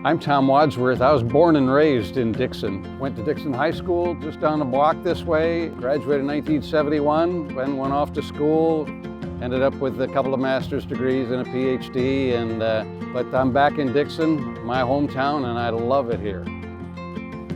I'm Tom Wadsworth. I was born and raised in Dixon. Went to Dixon High School just down the block this way. Graduated in 1971, then went off to school. Ended up with a couple of master's degrees and a PhD. But I'm back in Dixon, my hometown, and I love it here.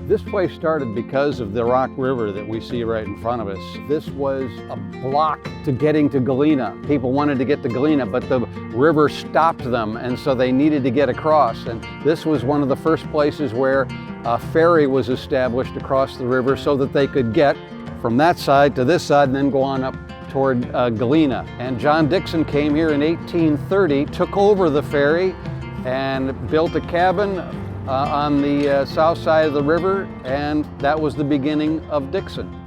This place started because of the Rock River that we see right in front of us. This was a block to getting to Galena. People wanted to get to Galena, but the river stopped them, and so they needed to get across. And this was one of the first places where a ferry was established across the river so that they could get from that side to this side and then go on up toward Galena. And John Dixon came here in 1830, took over the ferry, and built a cabin on the south side of the river, and that was the beginning of Dixon.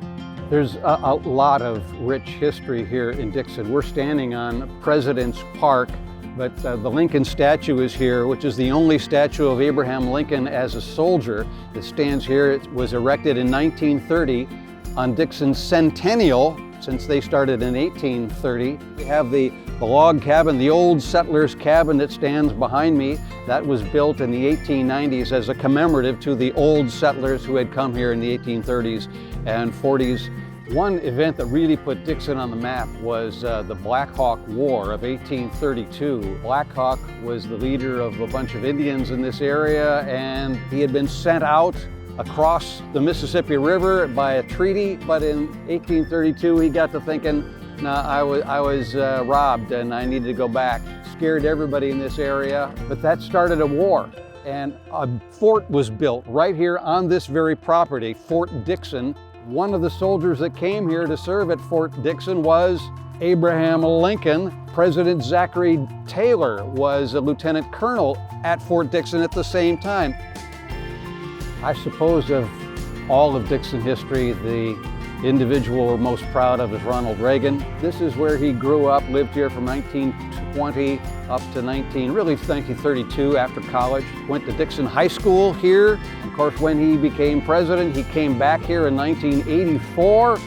There's a lot of rich history here in Dixon. We're standing on President's Park, but the Lincoln statue is here, which is the only statue of Abraham Lincoln as a soldier that stands here. It was erected in 1930 on Dixon's centennial, since they started in 1830. We have the log cabin, the old settlers cabin that stands behind me. That was built in the 1890s as a commemorative to the old settlers who had come here in the 1830s and 40s. One event that really put Dixon on the map was the Blackhawk War of 1832. Blackhawk was the leader of a bunch of Indians in this area, and he had been sent out across the Mississippi River by a treaty, but in 1832 he got to thinking, nah, I was robbed and I needed to go back. Scared everybody in this area, but that started a war. And a fort was built right here on this very property, Fort Dixon. One of the soldiers that came here to serve at Fort Dixon was Abraham Lincoln. President Zachary Taylor was a lieutenant colonel at Fort Dixon at the same time. I suppose of all of Dixon history, the individual we're most proud of is Ronald Regan. This is where he grew up, lived here from 1920 up to 1932 after college. Went to Dixon High School here. Of course, when he became president, he came back here in 1984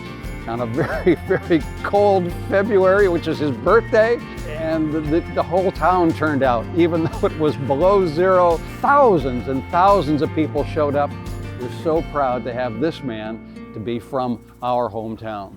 on a very, very cold February, which is his birthday. And the whole town turned out, even though it was below zero. Thousands and thousands of people showed up. We're so proud to have this man to be from our hometown.